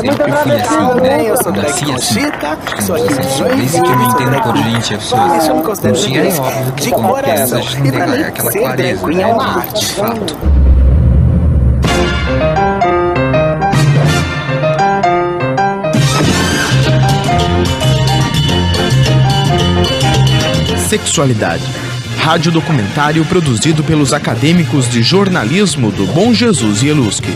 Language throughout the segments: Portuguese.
sempre fui assim, né? Eu sou Nasci Drag assim. Conchita, Como sou aqui você de disse, Joinville, desde que eu me sou entendo drag por queen. gente, eu sou Por isso eu me assim. considero Não tinha, é drag óbvio que de como criança a coração. gente não E tem pra mim, aquela ser drag clareza, queen é né? uma arte. De fato. Sexualidade. Rádio documentário produzido pelos acadêmicos de jornalismo do Bom Jesus Ieluski.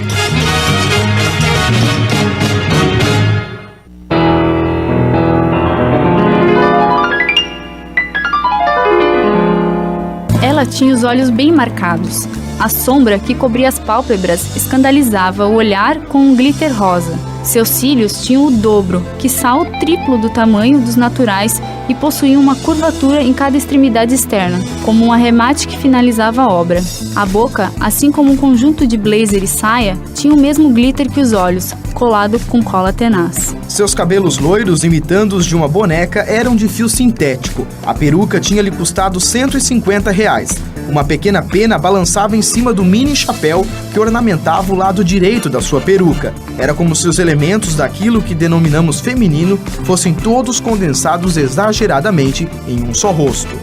Ela tinha os olhos bem marcados. A sombra que cobria as pálpebras escandalizava o olhar com um glitter rosa. Seus cílios tinham o dobro, quiçá o triplo do tamanho dos naturais, e possuíam uma curvatura em cada extremidade externa, como um arremate que finalizava a obra. A boca, assim como um conjunto de blazer e saia, tinha o mesmo glitter que os olhos, colado com cola tenaz. Seus cabelos loiros, imitando os de uma boneca, eram de fio sintético. A peruca tinha lhe custado R$150. Uma pequena pena balançava em cima do mini chapéu que ornamentava o lado direito da sua peruca. Era como se os elementos daquilo que denominamos feminino fossem todos condensados exageradamente em um só rosto.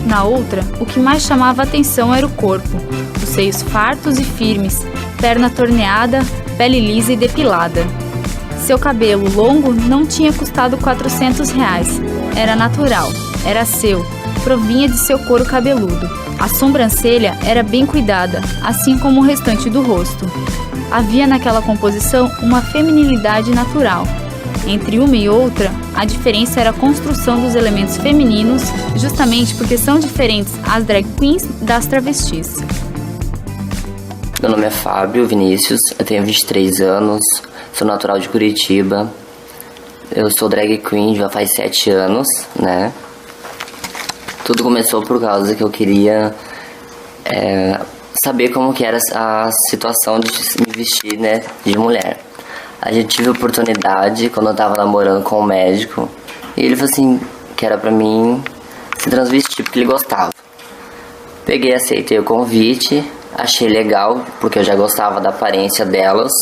Na outra, o que mais chamava a atenção era o corpo. Os seios fartos e firmes, perna torneada, pele lisa e depilada. Seu cabelo longo não tinha custado R$400. Era natural, era seu, provinha de seu couro cabeludo. A sobrancelha era bem cuidada, assim como o restante do rosto. Havia naquela composição uma feminilidade natural. Entre uma e outra, a diferença era a construção dos elementos femininos, justamente porque são diferentes as drag queens das travestis. Meu nome é Fábio Vinícius, eu tenho 23 anos, sou natural de Curitiba. Eu sou drag queen já faz 7 anos, né? Tudo começou por causa que eu queria saber como que era a situação de me vestir, né, de mulher. A gente tive a oportunidade quando eu tava namorando com um médico, e ele falou assim, que era pra mim se transvestir porque ele gostava. Peguei, aceitei o convite, achei legal, porque eu já gostava da aparência delas,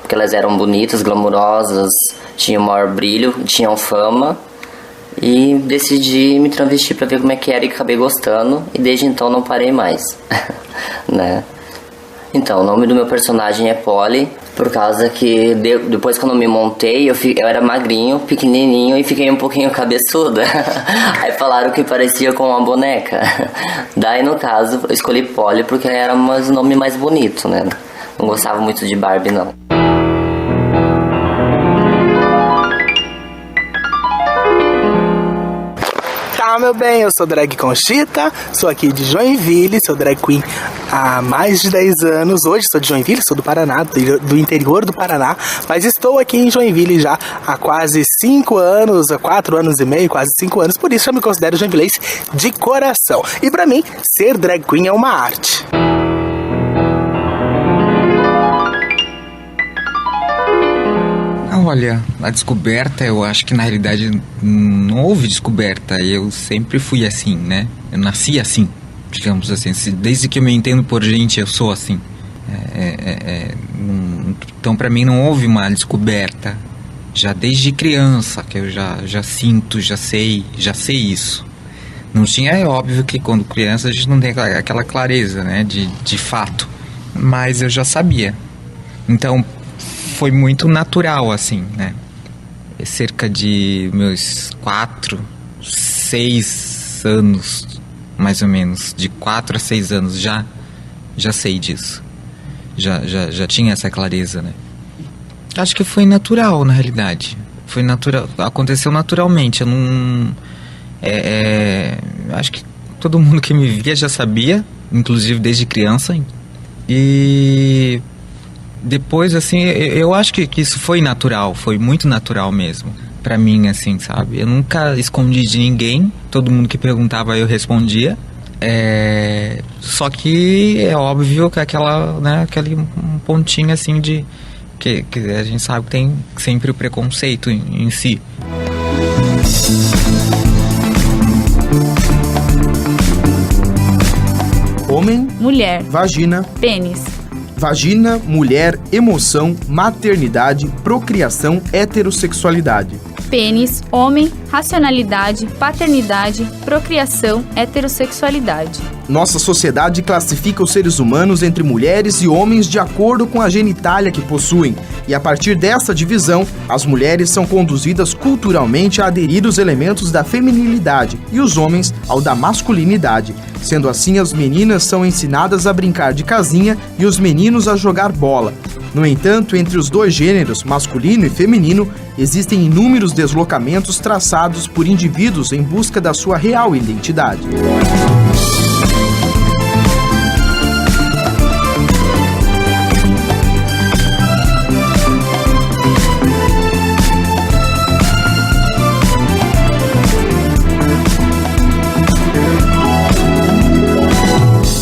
porque elas eram bonitas, glamurosas, tinham maior brilho, tinham fama, e decidi me transvestir pra ver como é que era e acabei gostando, e desde então não parei mais, né? Então, o nome do meu personagem é Polly, por causa que depois quando eu me montei, eu era magrinho, pequenininho e fiquei um pouquinho cabeçuda. Aí falaram que parecia com uma boneca. Daí, no caso, eu escolhi Polly porque era um nome mais bonito, né? Não gostava muito de Barbie, não. Meu bem, eu sou drag Conchita, sou aqui de Joinville, sou drag queen há mais de 10 anos. Hoje sou de Joinville, sou do Paraná, do interior do Paraná, mas estou aqui em Joinville já há quase 5 anos, há 4 anos e meio, quase 5 anos, por isso eu me considero joinvilense de coração. E pra mim, ser drag queen é uma arte. Olha, a descoberta, eu acho que na realidade não houve descoberta. Eu sempre fui assim, né? Eu nasci assim, digamos assim. Desde que eu me entendo por gente, eu sou assim. Então, pra mim, não houve uma descoberta. Já desde criança, que eu já sinto, já sei isso. Não tinha, é óbvio que quando criança a gente não tem aquela clareza, né? De fato. Mas eu já sabia. Então, foi muito natural, assim, né? Cerca de meus 4, 6 anos, mais ou menos, de 4 a 6 anos já sei disso. Já tinha essa clareza, né? Acho que foi natural, na realidade. Foi natural, aconteceu naturalmente. Eu não... acho que todo mundo que me via já sabia, inclusive desde criança. E depois, assim, eu acho que isso foi natural, foi muito natural mesmo, pra mim, assim, sabe? Eu nunca escondi de ninguém, todo mundo que perguntava eu respondia. Só que é óbvio que aquele pontinho, assim, de que a gente sabe que tem sempre o preconceito em si. homem, mulher, vagina, pênis, vagina, mulher, emoção, maternidade, procriação, heterossexualidade. pênis, homem, racionalidade, paternidade, procriação, heterossexualidade. Nossa sociedade classifica os seres humanos entre mulheres e homens de acordo com a genitália que possuem, e a partir dessa divisão, as mulheres são conduzidas culturalmente a aderir os elementos da feminilidade e os homens ao da masculinidade. Sendo assim, as meninas são ensinadas a brincar de casinha e os meninos a jogar bola. No entanto, entre os dois gêneros, masculino e feminino, existem inúmeros deslocamentos traçados por indivíduos em busca da sua real identidade.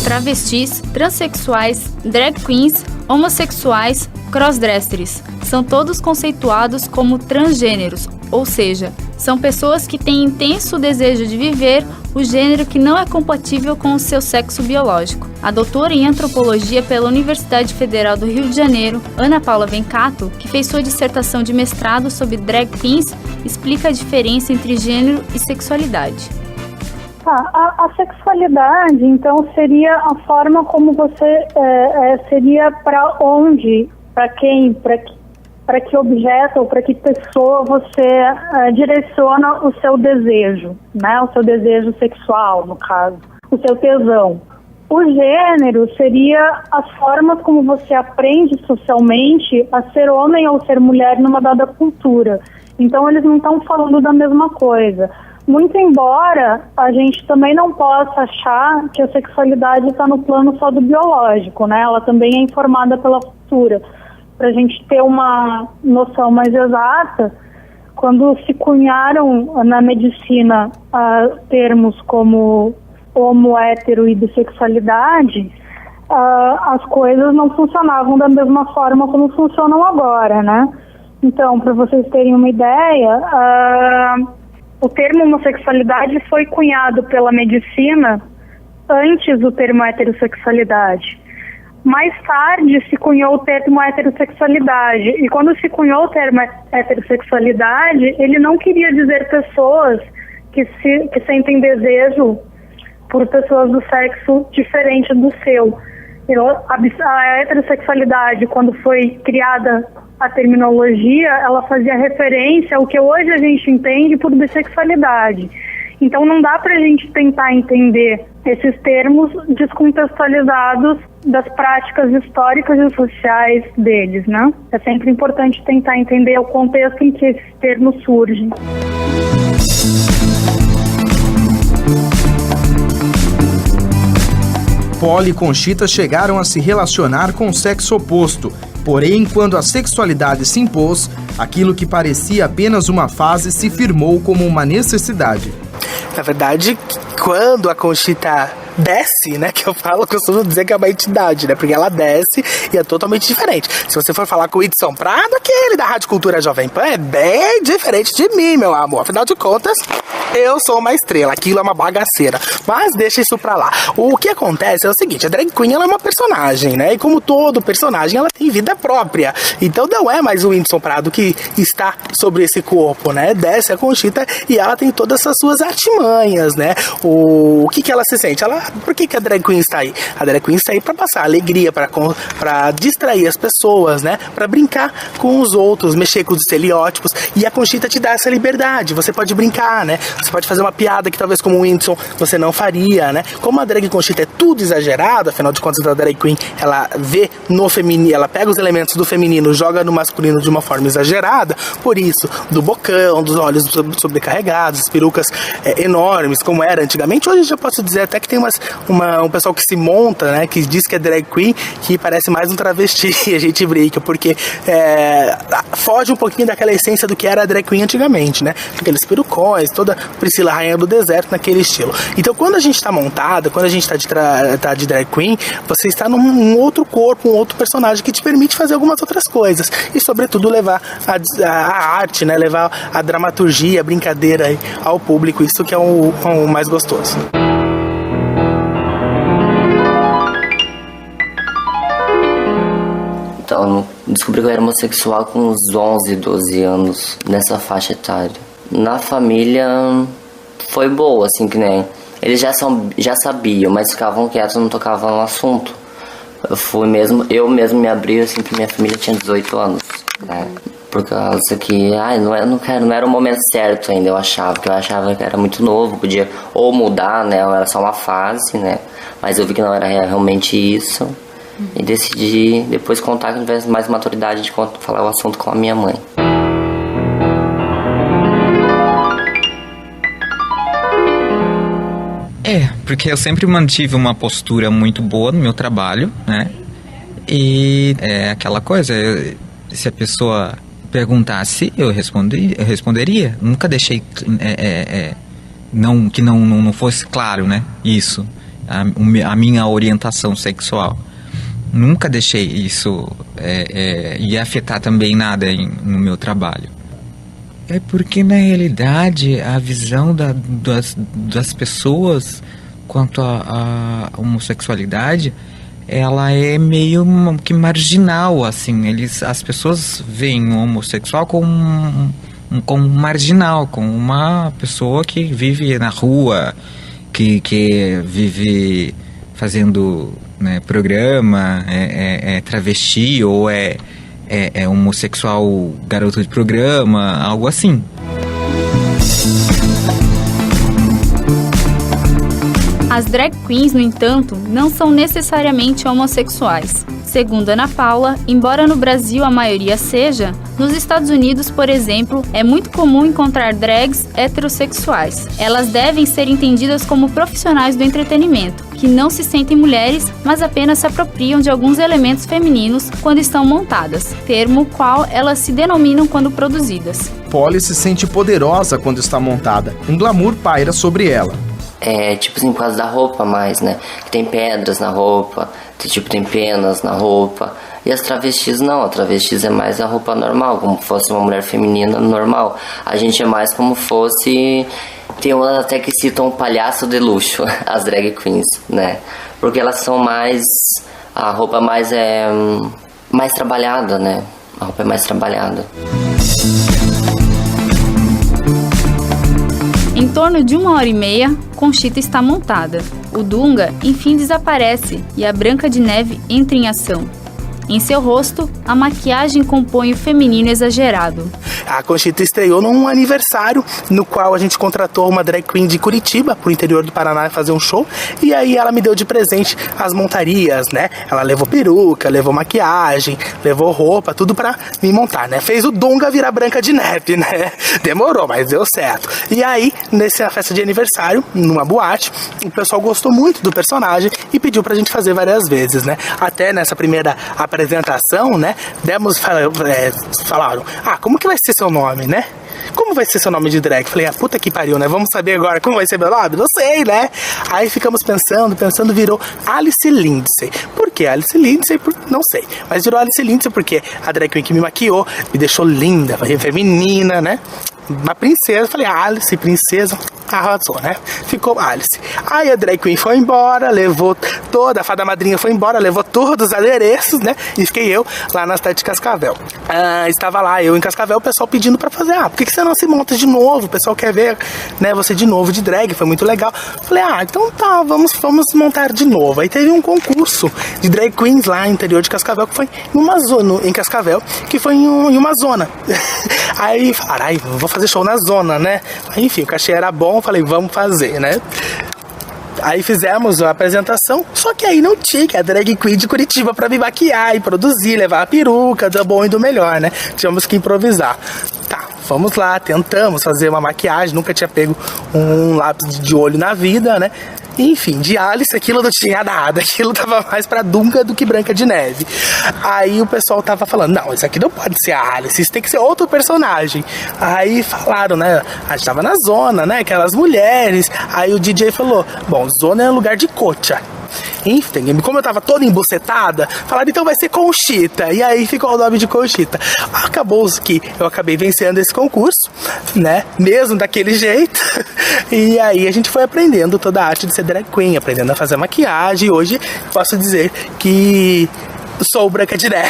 Travestis, transexuais, drag queens, homossexuais, crossdressers, são todos conceituados como transgêneros, ou seja, são pessoas que têm intenso desejo de viver o gênero que não é compatível com o seu sexo biológico. A doutora em antropologia pela Universidade Federal do Rio de Janeiro, Ana Paula Vencato, que fez sua dissertação de mestrado sobre drag queens, explica a diferença entre gênero e sexualidade. A sexualidade, então, seria a forma como você seria para onde, para quem, para que objeto ou para que pessoa você direciona o seu desejo, né? O seu desejo sexual, no caso, o seu tesão. O gênero seria as formas como você aprende socialmente a ser homem ou ser mulher numa dada cultura. Então, eles não estão falando da mesma coisa. Muito embora a gente também não possa achar que a sexualidade está no plano só do biológico, né? Ela também é informada pela cultura. Para a gente ter uma noção mais exata, quando se cunharam na medicina termos como homo, hétero e bissexualidade, as coisas não funcionavam da mesma forma como funcionam agora, né? Então, para vocês terem uma ideia, o termo homossexualidade foi cunhado pela medicina antes do termo heterossexualidade. Mais tarde se cunhou o termo heterossexualidade. E quando se cunhou o termo heterossexualidade, ele não queria dizer pessoas que sentem desejo por pessoas do sexo diferente do seu. A heterossexualidade, quando foi criada a terminologia, ela fazia referência ao que hoje a gente entende por bissexualidade. Então não dá pra gente tentar entender esses termos descontextualizados das práticas históricas e sociais deles, né? É sempre importante tentar entender o contexto em que esses termos surgem. Polly e Conchita chegaram a se relacionar com o sexo oposto. Porém, quando a sexualidade se impôs, aquilo que parecia apenas uma fase se firmou como uma necessidade. Na verdade, quando a Conchita desce, né, que eu costumo dizer que é uma entidade, né, porque ela desce e é totalmente diferente. Se você for falar com o Whitson Prado, aquele da Rádio Cultura Jovem Pan, é bem diferente de mim, meu amor. Afinal de contas, eu sou uma estrela, aquilo é uma bagaceira. Mas deixa isso pra lá. O que acontece é o seguinte, a drag queen, ela é uma personagem, né, e como todo personagem, ela tem vida própria. Então não é mais o Whitson Prado que está sobre esse corpo, né, desce a Conchita e ela tem todas essas suas artimanhas, né. O que ela se sente? Por que a drag queen está aí? A drag queen está aí para passar alegria, para distrair as pessoas, né? Para brincar com os outros, mexer com os estereótipos. E a Conchita te dá essa liberdade. Você pode brincar, né? Você pode fazer uma piada que talvez como o Whindersson você não faria, né? Como a drag Conchita é tudo exagerado, afinal de contas a drag queen, ela vê no feminino, ela pega os elementos do feminino, joga no masculino de uma forma exagerada. Por isso, do bocão, dos olhos sobrecarregados, as perucas enormes, como era antigamente. Hoje eu já posso dizer até que tem um pessoal que se monta, né, que diz que é drag queen, que parece mais um travesti, e a gente brinca, porque foge um pouquinho daquela essência do que era a drag queen antigamente, né, aqueles perucões, toda Priscila Rainha do Deserto naquele estilo. Então quando a gente tá montada, quando a gente tá de drag queen, você está num outro corpo, um outro personagem que te permite fazer algumas outras coisas, e sobretudo levar a arte, né, levar a dramaturgia, a brincadeira aí ao público, isso que é o mais gostoso. Então, descobri que eu era homossexual com uns 11, 12 anos, nessa faixa etária. Na família, foi boa, assim, que nem... Eles já sabiam, mas ficavam quietos, não tocavam no assunto. Eu mesmo me abri, assim, que minha família tinha 18 anos, né? Por causa que, não era o momento certo ainda, eu achava que era muito novo, podia ou mudar, né, ou era só uma fase, né, mas eu vi que não era realmente isso, e decidi depois contar que tivesse mais maturidade de falar o assunto com a minha mãe. Porque eu sempre mantive uma postura muito boa no meu trabalho, né, e é aquela coisa, se a pessoa perguntasse, eu responderia. Nunca deixei que não fosse claro, né? Isso, a minha orientação sexual. Nunca deixei isso ia afetar também nada no meu trabalho. É porque na realidade a visão das pessoas quanto à homossexualidade, ela é meio que marginal, assim. As pessoas veem o homossexual como marginal, como uma pessoa que vive na rua, que vive fazendo, né, programa, é travesti ou é homossexual garoto de programa, algo assim. As drag queens, no entanto, não são necessariamente homossexuais. Segundo Ana Paula, embora no Brasil a maioria seja, nos Estados Unidos, por exemplo, é muito comum encontrar drags heterossexuais. Elas devem ser entendidas como profissionais do entretenimento, que não se sentem mulheres, mas apenas se apropriam de alguns elementos femininos quando estão montadas, termo qual elas se denominam quando produzidas. Polly se sente poderosa quando está montada. Um glamour paira sobre ela. Tipo assim, por causa da roupa mais, né? Tem pedras na roupa, tem penas na roupa. E as travestis não, a travestis é mais a roupa normal, como fosse uma mulher feminina normal. A gente é mais como fosse... Tem umas até que citam um palhaço de luxo, as drag queens, né? Porque elas são mais... A roupa mais trabalhada, né? A roupa é mais trabalhada. Em torno de 1h30, Conchita está montada. O Dunga, enfim, desaparece e a Branca de Neve entra em ação. Em seu rosto, a maquiagem compõe o feminino exagerado. A Conchita estreou num aniversário no qual a gente contratou uma drag queen de Curitiba, pro interior do Paraná, fazer um show. E aí ela me deu de presente as montarias, né? Ela levou peruca, levou maquiagem, levou roupa, tudo pra me montar, né? Fez o Dunga virar Branca de Neve, né? Demorou, mas deu certo. E aí, nessa festa de aniversário, numa boate, o pessoal gostou muito do personagem e pediu pra gente fazer várias vezes, né? Até nessa primeira apresentação, né? Falaram, como que vai ser seu nome, né? Como vai ser seu nome de drag? Falei, puta que pariu, né? Vamos saber agora como vai ser meu nome? Não sei, né? Aí ficamos pensando, virou Alice Lindsay. Por que Alice Lindsay? Não sei. Mas virou Alice Lindsay porque a drag queen que me maquiou me deixou linda, feminina, né? Uma princesa, falei, Alice, princesa, arrasou, né? Ficou Alice. Aí a drag queen foi embora, levou toda, a fada madrinha foi embora, levou todos os adereços, né? E fiquei eu lá na cidade de Cascavel. Estava lá, eu em Cascavel, o pessoal pedindo pra fazer, por que você não se monta de novo? O pessoal quer ver, né, você de novo de drag, foi muito legal. Falei, então tá, vamos montar de novo. Aí teve um concurso de drag queens lá no interior de Cascavel, que foi em uma zona, em Cascavel, que foi em uma zona. Aí falaram, vou fazer show na zona, né? Aí, enfim, o cachê era bom, falei, vamos fazer, né? Aí fizemos a apresentação, só que aí não tinha a drag queen de Curitiba pra me maquiar e produzir, levar a peruca, do bom e do melhor, né? Tínhamos que improvisar. Tá, vamos lá, tentamos fazer uma maquiagem, nunca tinha pego um lápis de olho na vida, né? Enfim, de Alice aquilo não tinha nada, aquilo tava mais pra Dunga do que Branca de Neve. Aí o pessoal tava falando, não, isso aqui não pode ser a Alice, isso tem que ser outro personagem. Aí falaram, né, a gente tava na zona, né, aquelas mulheres. Aí o DJ falou, bom, zona é lugar de coxa. Enfim, como eu tava toda embucetada, falaram, então vai ser Conchita. E aí ficou o nome de Conchita. Acabou que eu acabei vencendo esse concurso, né? Mesmo daquele jeito. E aí a gente foi aprendendo toda a arte de ser drag queen, aprendendo a fazer maquiagem. E hoje posso dizer que Sou Branca de Neve.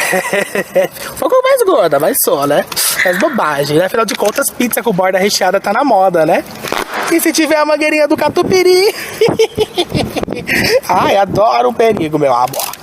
Um pouco mais gorda, mas sou, né? Mas bobagem, né? Afinal de contas, pizza com borda recheada tá na moda, né? E se tiver a mangueirinha do catupiry? Ai, adoro um perigo, meu amor.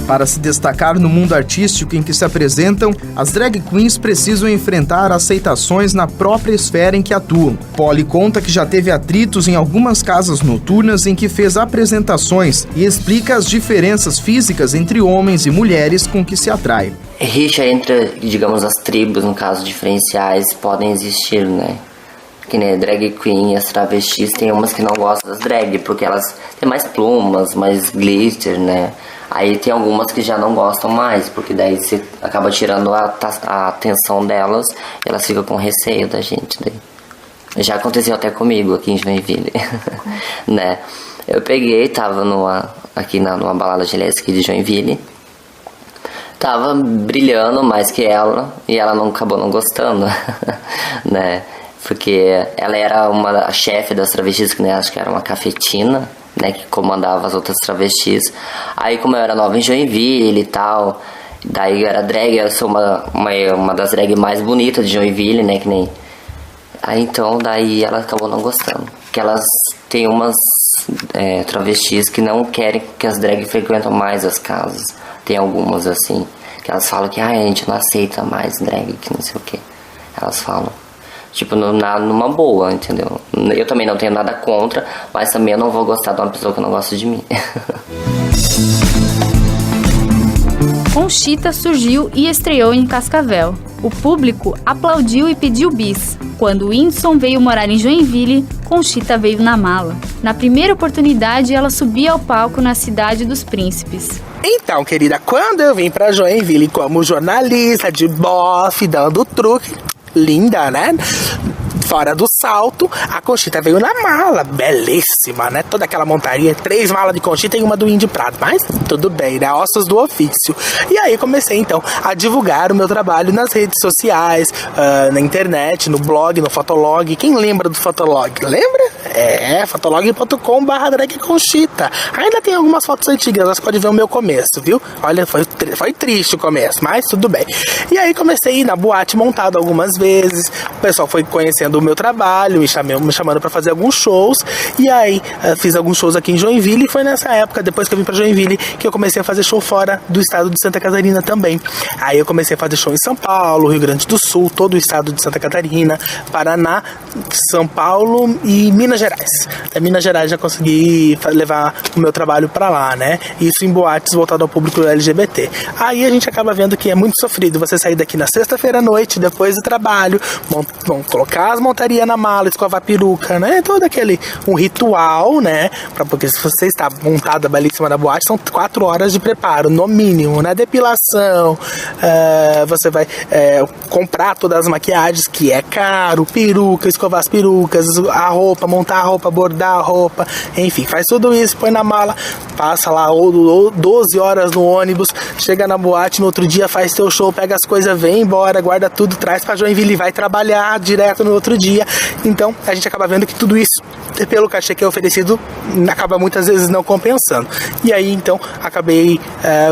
Para se destacar no mundo artístico em que se apresentam, as drag queens precisam enfrentar aceitações na própria esfera em que atuam. Polly conta que já teve atritos em algumas casas noturnas em que fez apresentações e explica as diferenças físicas entre homens e mulheres com que se atrai. Rixa entre, digamos, as tribos, no caso, diferenciais, podem existir, né? Que nem a drag queen e as travestis, tem umas que não gostam das drag, porque elas têm mais plumas, mais glitter, né? Aí tem algumas que já não gostam mais, porque daí você acaba tirando a atenção delas e elas ficam com receio da gente. Daí. Já aconteceu até comigo aqui em Joinville, né? Eu peguei, tava numa balada de LSD de Joinville, tava brilhando mais que ela e ela acabou não gostando, né? Porque ela era a chefe das travestis, né? Acho que era uma cafetina, né, que comandava as outras travestis. Aí, como eu era nova em Joinville e tal, daí eu era drag, eu sou uma das drag mais bonitas de Joinville, né, que nem... Aí, então, daí ela acabou não gostando. Que elas têm umas travestis que não querem que as drag frequentam mais as casas. Tem algumas, assim, que elas falam que a gente não aceita mais drag, que não sei o que. Elas falam. Tipo, numa boa, entendeu? Eu também não tenho nada contra, mas também eu não vou gostar de uma pessoa que não gosta de mim. Conchita surgiu e estreou em Cascavel. O público aplaudiu e pediu bis. Quando Whindersson veio morar em Joinville, Conchita veio na mala. Na primeira oportunidade, ela subia ao palco na Cidade dos Príncipes. Então, querida, quando eu vim pra Joinville como jornalista de bofe, dando truque, linda, né? Fora do salto, a Conchita veio na mala, belíssima, né? Toda aquela montaria, 3 malas de Conchita e uma do Indy Prado, mas tudo bem, né? Ossos do ofício. E aí comecei, então, a divulgar o meu trabalho nas redes sociais, na internet, no blog, no Fotolog. Quem lembra do Fotolog? Lembra? fotolog.com/dragconchita. Ainda tem algumas fotos antigas, você pode ver o meu começo, viu? Olha, foi triste o começo, mas tudo bem. E aí comecei a ir na boate montado algumas vezes, o pessoal foi conhecendo o meu trabalho, me chamando pra fazer alguns shows, e aí fiz alguns shows aqui em Joinville, e foi nessa época, depois que eu vim pra Joinville, que eu comecei a fazer show fora do estado de Santa Catarina também. Aí eu comecei a fazer show em São Paulo, Rio Grande do Sul, todo o estado de Santa Catarina, Paraná, São Paulo e Minas Gerais. Em Minas Gerais já consegui levar o meu trabalho pra lá, né? Isso em boates voltado ao público LGBT. Aí a gente acaba vendo que é muito sofrido você sair daqui na sexta-feira à noite, depois do trabalho, colocar as montarias na mala, escovar a peruca, né? Todo um ritual, né? Porque se você está montada belíssima na boate, são 4 horas de preparo, no mínimo, né? Depilação, você vai comprar todas as maquiagens, que é caro, peruca, escovar as perucas, a roupa, montar a roupa, bordar a roupa, enfim, faz tudo isso, põe na mala, passa lá 12 horas no ônibus, chega na boate, no outro dia faz teu show, pega as coisas, vem embora, guarda tudo, traz pra Joinville e vai trabalhar direto no outro dia. Então a gente acaba vendo que tudo isso, pelo cachê que é oferecido, acaba muitas vezes não compensando. E aí então acabei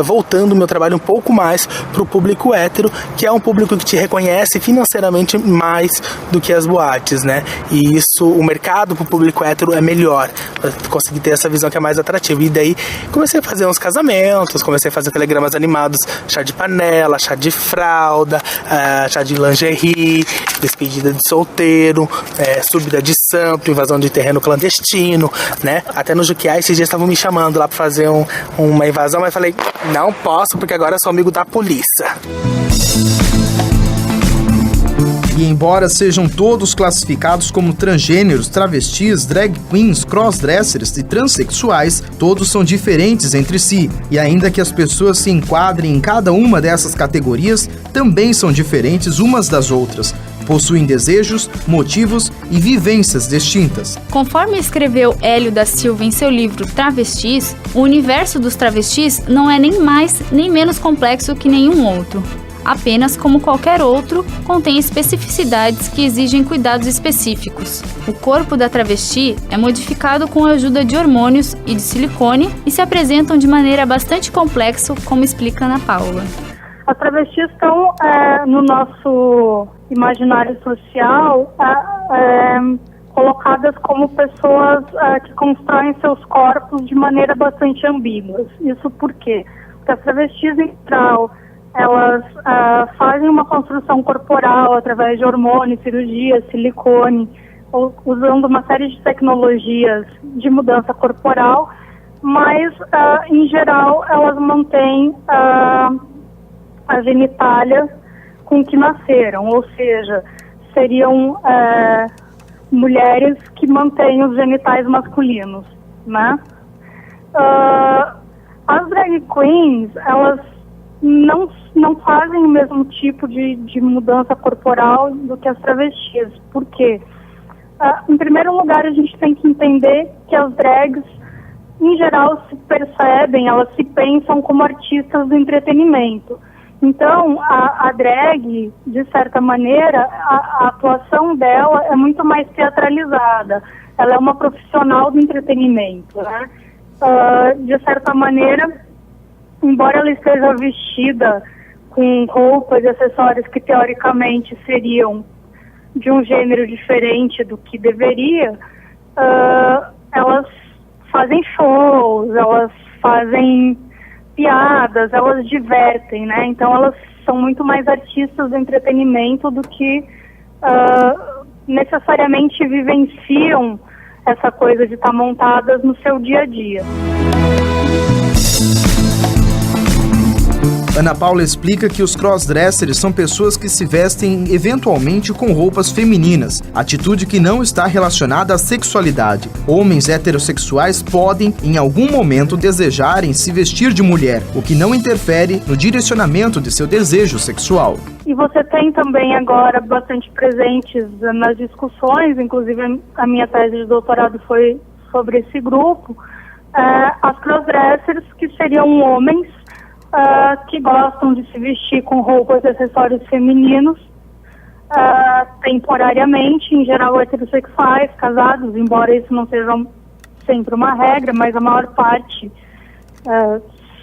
voltando o meu trabalho um pouco mais pro público hétero, que é um público que te reconhece financeiramente mais do que as boates, né? E isso, o mercado pro público hétero é melhor, pra conseguir ter essa visão que é mais atrativa. E daí comecei a fazer uns casamentos, comecei a fazer telegramas animados, chá de panela, chá de fralda, chá de lingerie, despedida de solteiro, subida de sample, invasão de terreno clandestino, né? Até no Juquiá esses dias estavam me chamando lá pra fazer uma invasão, mas falei, não posso porque agora eu sou amigo da polícia. E embora sejam todos classificados como transgêneros, travestis, drag queens, crossdressers e transexuais, todos são diferentes entre si. E ainda que as pessoas se enquadrem em cada uma dessas categorias, também são diferentes umas das outras. Possuem desejos, motivos e vivências distintas. Conforme escreveu Hélio da Silva em seu livro Travestis, o universo dos travestis não é nem mais nem menos complexo que nenhum outro. apenas como qualquer outro, contém especificidades que exigem cuidados específicos. O corpo da travesti é modificado com a ajuda de hormônios e de silicone e se apresentam de maneira bastante complexa, como explica Ana Paula. As travestis estão no nosso imaginário social colocadas como pessoas que constroem seus corpos de maneira bastante ambígua. Isso por quê? Porque as travestis, em geral, elas fazem uma construção corporal através de hormônios, cirurgia, silicone, usando uma série de tecnologias de mudança corporal, mas, em geral, elas mantêm a genitália com que nasceram, ou seja, seriam mulheres que mantêm os genitais masculinos, né? As drag queens, elas não fazem o mesmo tipo de mudança corporal do que as travestis. Por quê? Em primeiro lugar, a gente tem que entender que as drags, em geral, se percebem, elas se pensam como artistas do entretenimento. Então, a drag, de certa maneira, a atuação dela é muito mais teatralizada. Ela é uma profissional do entretenimento, né? De certa maneira, embora ela esteja vestida com roupas e acessórios que teoricamente seriam de um gênero diferente do que deveria, elas fazem shows, elas fazem piadas, elas divertem, né? Então elas são muito mais artistas do entretenimento do que necessariamente vivenciam essa coisa de estar montadas no seu dia a dia. Ana Paula explica que os crossdressers são pessoas que se vestem eventualmente com roupas femininas, atitude que não está relacionada à sexualidade. Homens heterossexuais podem, em algum momento, desejarem se vestir de mulher, o que não interfere no direcionamento de seu desejo sexual. E você tem também agora bastante presentes nas discussões, inclusive a minha tese de doutorado foi sobre esse grupo, as crossdressers, que seriam homens que gostam de se vestir com roupas e acessórios femininos, temporariamente, em geral heterossexuais, casados, embora isso não seja sempre uma regra, mas a maior parte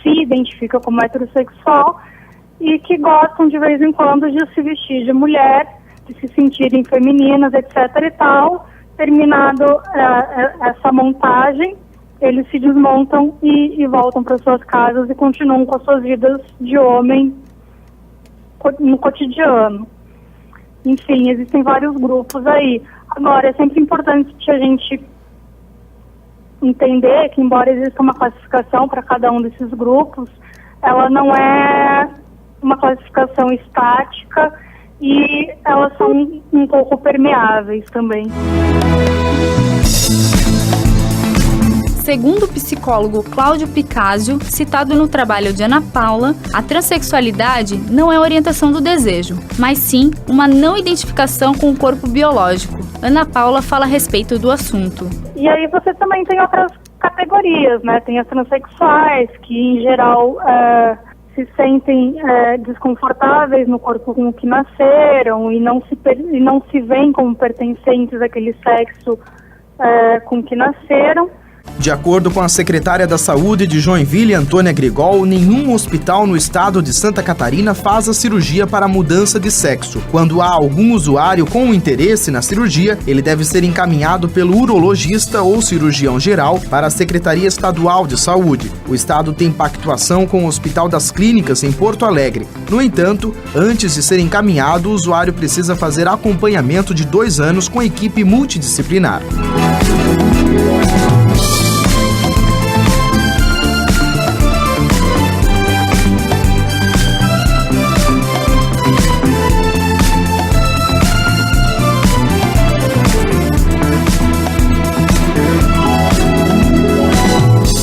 se identifica como heterossexual, e que gostam de vez em quando de se vestir de mulher, de se sentirem femininas, etc. e tal. Terminado essa montagem, eles se desmontam e voltam para suas casas e continuam com as suas vidas de homem no cotidiano. Enfim, existem vários grupos aí. Agora, é sempre importante que a gente entender que, embora exista uma classificação para cada um desses grupos, ela não é uma classificação estática e elas são um pouco permeáveis também. Segundo o psicólogo Cláudio Picasio, citado no trabalho de Ana Paula, a transexualidade não é orientação do desejo, mas sim uma não identificação com o corpo biológico. Ana Paula fala a respeito do assunto. E aí você também tem outras categorias, né? Tem as transexuais, que em geral se sentem desconfortáveis no corpo com o que nasceram e não se veem como pertencentes àquele sexo com que nasceram. De acordo com a secretária da Saúde de Joinville, Antônia Grigol, nenhum hospital no estado de Santa Catarina faz a cirurgia para a mudança de sexo. Quando há algum usuário com interesse na cirurgia, ele deve ser encaminhado pelo urologista ou cirurgião geral para a Secretaria Estadual de Saúde. O estado tem pactuação com o Hospital das Clínicas em Porto Alegre. No entanto, antes de ser encaminhado, o usuário precisa fazer acompanhamento de 2 anos com equipe multidisciplinar.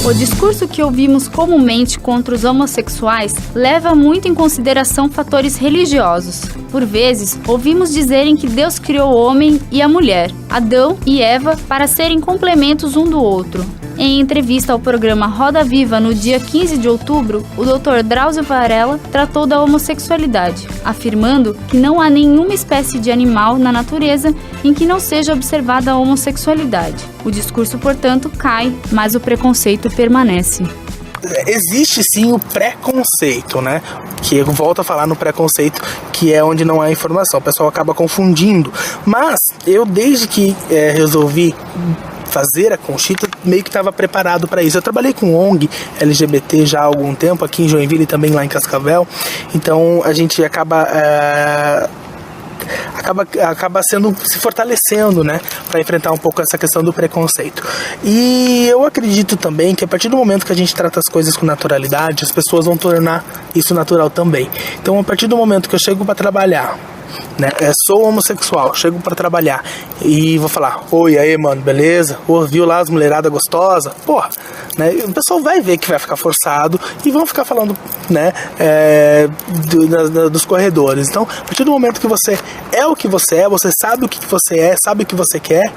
O discurso que ouvimos comumente contra os homossexuais leva muito em consideração fatores religiosos. Por vezes, ouvimos dizerem que Deus criou o homem e a mulher, Adão e Eva, para serem complementos um do outro. Em entrevista ao programa Roda Viva no dia 15 de outubro, o Dr. Drauzio Varela tratou da homossexualidade, afirmando que não há nenhuma espécie de animal na natureza em que não seja observada a homossexualidade. O discurso, portanto, cai, mas o preconceito permanece. Existe sim o preconceito, né? Que eu volto a falar no preconceito, que é onde não há informação. O pessoal acaba confundindo. Mas eu, desde que resolvi fazer a Conchita, meio que estava preparado para isso. Eu trabalhei com ONG LGBT já há algum tempo, aqui em Joinville e também lá em Cascavel. Então a gente acaba se fortalecendo, né, para enfrentar um pouco essa questão do preconceito. E eu acredito também que a partir do momento que a gente trata as coisas com naturalidade, as pessoas vão tornar isso natural também. Então, a partir do momento que eu chego para trabalhar, né, sou homossexual, chego para trabalhar e vou falar: oi, aí, mano, beleza? Viu lá as mulheradas gostosas? Porra, né? O pessoal vai ver que vai ficar forçado e vão ficar falando, né, dos corredores. Então, a partir do momento que você é o que você sabe o que você é, sabe o que você quer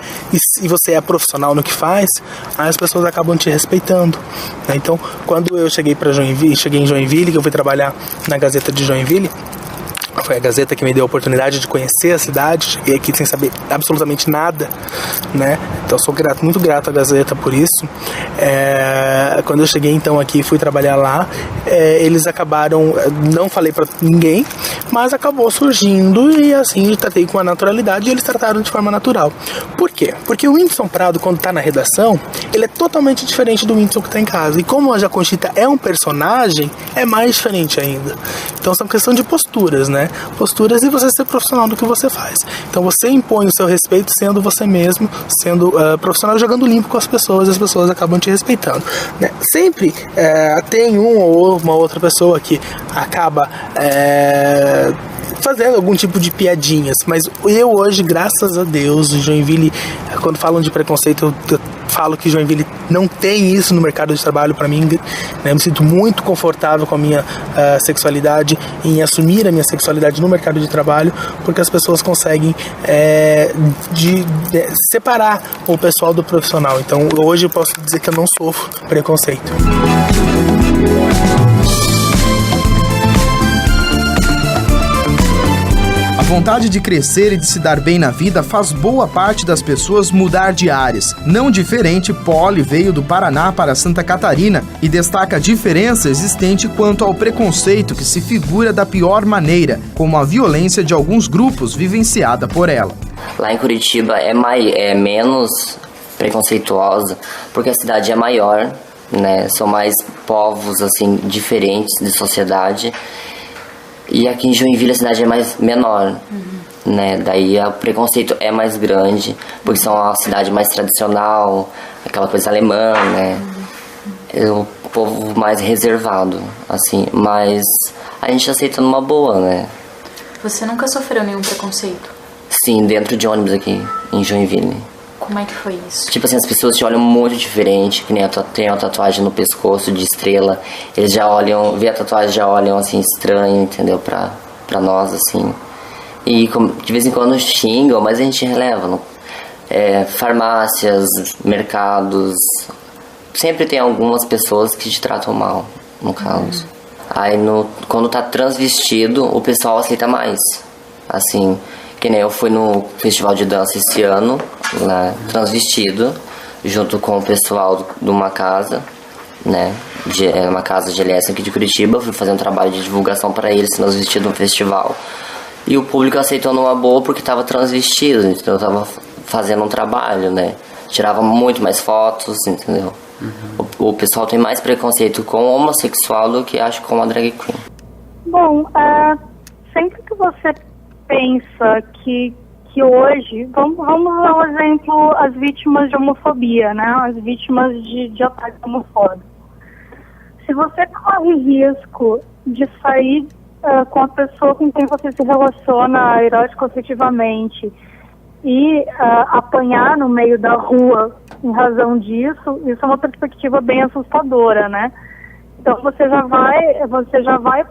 e você é profissional no que faz, aí as pessoas acabam te respeitando, né? Então, quando eu cheguei em Joinville, que eu fui trabalhar na Gazeta de Joinville, foi a Gazeta que me deu a oportunidade de conhecer a cidade. Cheguei aqui sem saber absolutamente nada, né? Então sou muito grato à Gazeta por isso. Quando eu cheguei então aqui e fui trabalhar lá, eles acabaram, não falei pra ninguém, mas acabou surgindo e assim tratei com a naturalidade e eles trataram de forma natural. Por quê? Porque o Whindersson Prado, quando tá na redação, ele é totalmente diferente do Whindersson que tá em casa. E como a Conchita é um personagem, é mais diferente ainda. Então são questão de posturas, né? Posturas e você ser profissional do que você faz. Então você impõe o seu respeito sendo você mesmo, sendo profissional, jogando limpo com as pessoas, e as pessoas acabam te respeitando, né? Sempre tem uma outra pessoa que acaba fazendo algum tipo de piadinhas, mas eu hoje, graças a Deus, Joinville, quando falam de preconceito, eu falo que Joinville não tem isso no mercado de trabalho para mim, né? Eu me sinto muito confortável com a minha sexualidade, em assumir a minha sexualidade no mercado de trabalho, porque as pessoas conseguem separar o pessoal do profissional. Então hoje eu posso dizer que eu não sofro preconceito. A vontade de crescer e de se dar bem na vida faz boa parte das pessoas mudar de áreas. Não diferente, Polly veio do Paraná para Santa Catarina e destaca a diferença existente quanto ao preconceito que se figura da pior maneira, como a violência de alguns grupos vivenciada por ela. Lá em Curitiba é menos preconceituosa, porque a cidade é maior, né? São mais povos assim diferentes de sociedade. E aqui em Joinville a cidade é menor, né? Daí o preconceito é mais grande, porque são uma cidade mais tradicional, aquela coisa alemã, né? É um povo mais reservado, assim, mas a gente aceita numa boa, né? Você nunca sofreu nenhum preconceito? Sim, dentro de ônibus aqui em Joinville. Como é que foi isso? Tipo assim, as pessoas te olham muito diferente, que nem tem uma tatuagem no pescoço de estrela. Eles já olham, vê a tatuagem, já olham assim estranho, entendeu? Pra nós, assim. E de vez em quando xingam, mas a gente releva. Farmácias, mercados. Sempre tem algumas pessoas que te tratam mal, no caso. Aí quando tá transvestido, o pessoal aceita mais. Assim, que nem eu fui no festival de dança esse ano, lá, transvestido, junto com o pessoal de uma casa, né? Uma casa de LS aqui de Curitiba. Fui fazer um trabalho de divulgação para eles, transvestido no festival. E o público aceitou numa boa porque estava transvestido, então eu tava fazendo um trabalho, né? Tirava muito mais fotos, entendeu? O pessoal tem mais preconceito com o homossexual do que acho com a drag queen. Bom, sempre que você pensa que hoje, vamos dar um exemplo, as vítimas de homofobia, né? As vítimas de ataque homofóbico. Se você corre risco de sair com a pessoa com quem você se relaciona erótico-afetivamente e apanhar no meio da rua em razão disso, isso é uma perspectiva bem assustadora, né? Então você já vai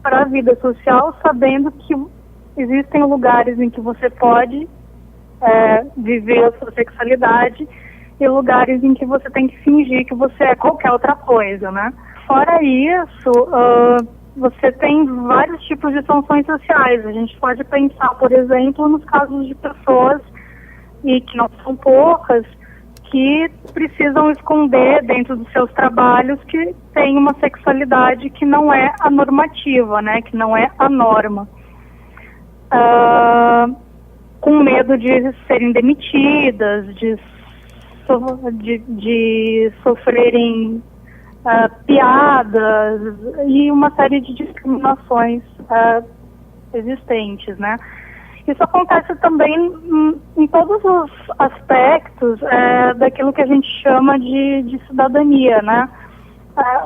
para a vida social sabendo que existem lugares em que você pode viver a sua sexualidade e lugares em que você tem que fingir que você é qualquer outra coisa, né? Fora isso, você tem vários tipos de sanções sociais. A gente pode pensar, por exemplo, nos casos de pessoas, e que não são poucas, que precisam esconder dentro dos seus trabalhos que tem uma sexualidade que não é a normativa, né? Que não é a norma. Com medo de serem demitidas, de sofrerem piadas e uma série de discriminações existentes, né? Isso acontece também em todos os aspectos daquilo que a gente chama de cidadania, né?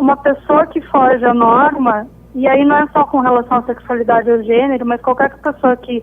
Uma pessoa que foge à norma, e aí não é só com relação à sexualidade ou gênero, mas qualquer pessoa que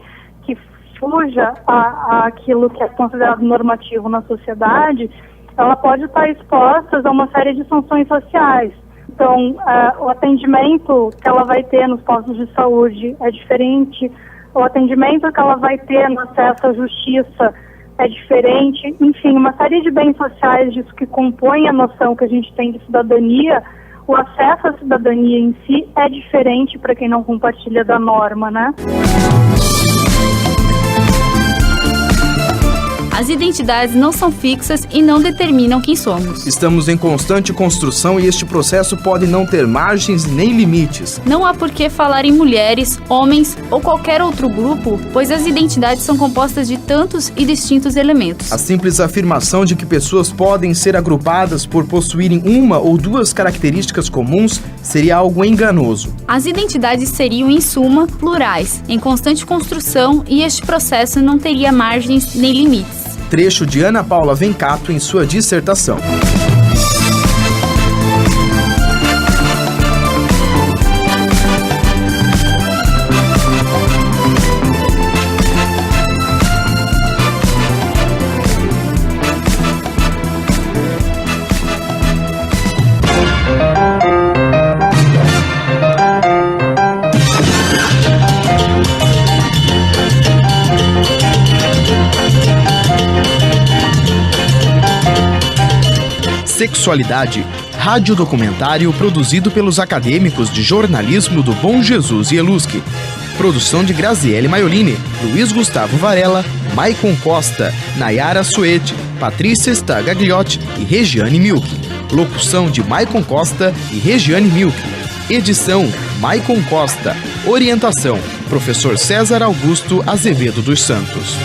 fuja àquilo que é considerado normativo na sociedade, ela pode estar exposta a uma série de sanções sociais. Então, o atendimento que ela vai ter nos postos de saúde é diferente, o atendimento que ela vai ter no acesso à justiça é diferente, enfim, uma série de bens sociais disso que compõem a noção que a gente tem de cidadania. O acesso à cidadania em si é diferente para quem não compartilha da norma, né? As identidades não são fixas e não determinam quem somos. Estamos em constante construção e este processo pode não ter margens nem limites. Não há por que falar em mulheres, homens ou qualquer outro grupo, pois as identidades são compostas de tantos e distintos elementos. A simples afirmação de que pessoas podem ser agrupadas por possuírem uma ou duas características comuns seria algo enganoso. As identidades seriam, em suma, plurais, em constante construção, e este processo não teria margens nem limites. Trecho de Ana Paula Vencato em sua dissertação. Sexualidade, radiodocumentário produzido pelos acadêmicos de jornalismo do Bom Jesus e Elusque. Produção de Graziele Maiolini, Luiz Gustavo Varela, Maicon Costa, Nayara Suete, Patrícia Stagagliotti e Regiane Milk. Locução de Maicon Costa e Regiane Milk. Edição Maicon Costa. Orientação Professor César Augusto Azevedo dos Santos.